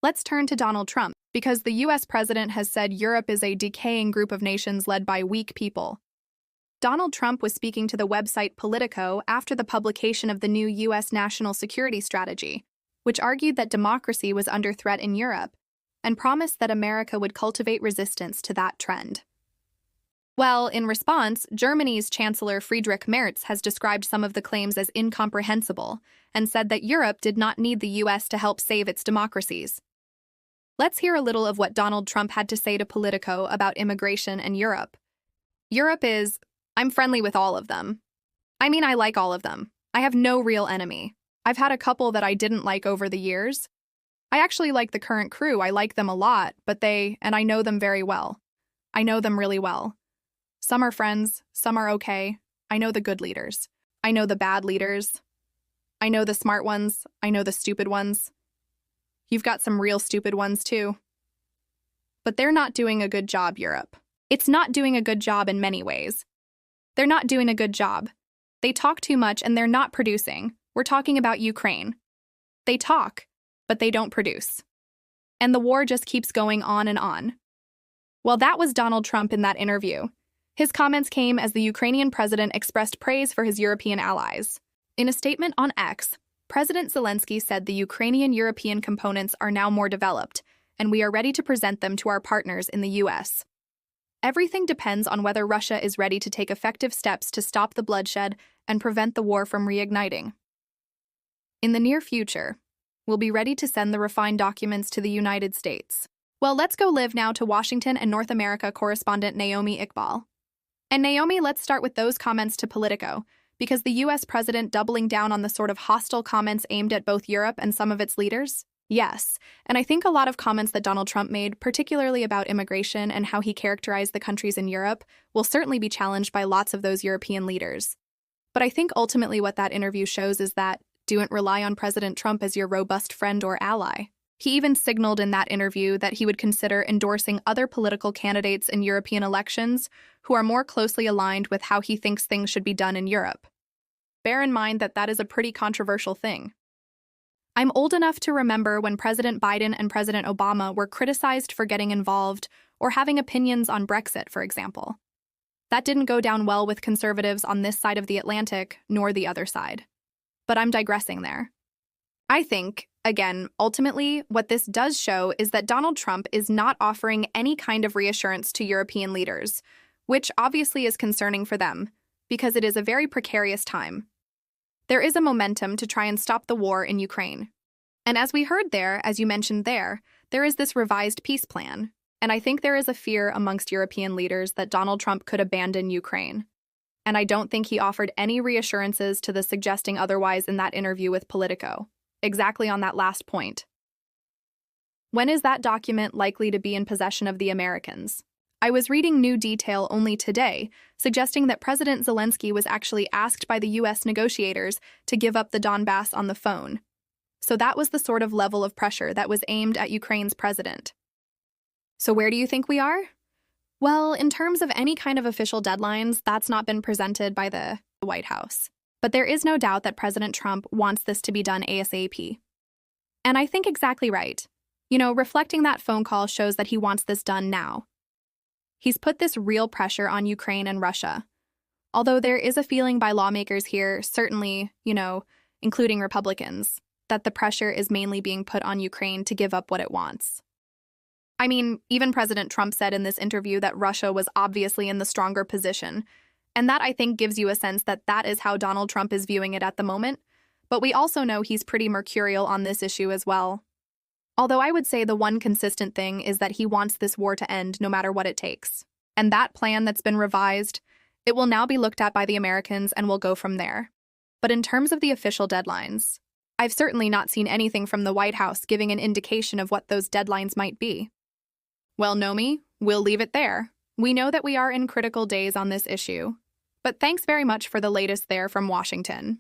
Let's turn to Donald Trump, because the US president has said Europe is a decaying group of nations led by weak people. Donald Trump was speaking to the website Politico after the publication of the new US national security strategy, which argued that democracy was under threat in Europe and promised that America would cultivate resistance to that trend. Well, in response, Germany's Chancellor Friedrich Merz has described some of the claims as incomprehensible and said that Europe did not need the US to help save its democracies. Let's hear a little of what Donald Trump had to say to Politico about immigration and Europe. Europe is, I'm friendly with all of them. I mean, I like all of them. I have no real enemy. I've had a couple that I didn't like over the years. I actually like the current crew. I like them a lot, but and I know them very well. I know them really well. Some are friends, some are okay. I know the good leaders. I know the bad leaders. I know the smart ones. I know the stupid ones. You've got some real stupid ones too. But they're not doing a good job, Europe. It's not doing a good job in many ways. They're not doing a good job. They talk too much and they're not producing. We're talking about Ukraine. They talk, but they don't produce. And the war just keeps going on and on. Well, that was Donald Trump in that interview. His comments came as the Ukrainian president expressed praise for his European allies. In a statement on X, President Zelensky said the Ukrainian European components are now more developed, and we are ready to present them to our partners in the US. Everything depends on whether Russia is ready to take effective steps to stop the bloodshed and prevent the war from reigniting. In the near future, we'll be ready to send the refined documents to the United States. Well, let's go live now to Washington and North America correspondent Naomi Iqbal. And Naomi, let's start with those comments to Politico, because the US president doubling down on the sort of hostile comments aimed at both Europe and some of its leaders? Yes, and I think a lot of comments that Donald Trump made, particularly about immigration and how he characterized the countries in Europe, will certainly be challenged by lots of those European leaders. But I think ultimately what that interview shows is that don't rely on President Trump as your robust friend or ally. He even signaled in that interview that he would consider endorsing other political candidates in European elections who are more closely aligned with how he thinks things should be done in Europe. Bear in mind that that is a pretty controversial thing. I'm old enough to remember when President Biden and President Obama were criticized for getting involved or having opinions on Brexit, for example. That didn't go down well with conservatives on this side of the Atlantic, nor the other side. But I'm digressing there. I think, again, ultimately, what this does show is that Donald Trump is not offering any kind of reassurance to European leaders, which obviously is concerning for them, because it is a very precarious time. There is a momentum to try and stop the war in Ukraine. And as we heard there, as you mentioned there is this revised peace plan. And I think there is a fear amongst European leaders that Donald Trump could abandon Ukraine. And I don't think he offered any reassurances to the suggesting otherwise in that interview with Politico, exactly on that last point. When is that document likely to be in possession of the Americans? I was reading new detail only today, suggesting that President Zelensky was actually asked by the US negotiators to give up the Donbass on the phone. So that was the sort of level of pressure that was aimed at Ukraine's president. So where do you think we are? Well, in terms of any kind of official deadlines, that's not been presented by the White House. But there is no doubt that President Trump wants this to be done ASAP. And I think exactly right. Reflecting that phone call shows that he wants this done now. He's put this real pressure on Ukraine and Russia. Although there is a feeling by lawmakers here, certainly, including Republicans, that the pressure is mainly being put on Ukraine to give up what it wants. I mean, even President Trump said in this interview that Russia was obviously in the stronger position, and that I think gives you a sense that that is how Donald Trump is viewing it at the moment, but we also know he's pretty mercurial on this issue as well. Although I would say the one consistent thing is that he wants this war to end no matter what it takes. And that plan that's been revised, it will now be looked at by the Americans and will go from there. But in terms of the official deadlines, I've certainly not seen anything from the White House giving an indication of what those deadlines might be. Well, Nomi, we'll leave it there. We know that we are in critical days on this issue. But thanks very much for the latest there from Washington.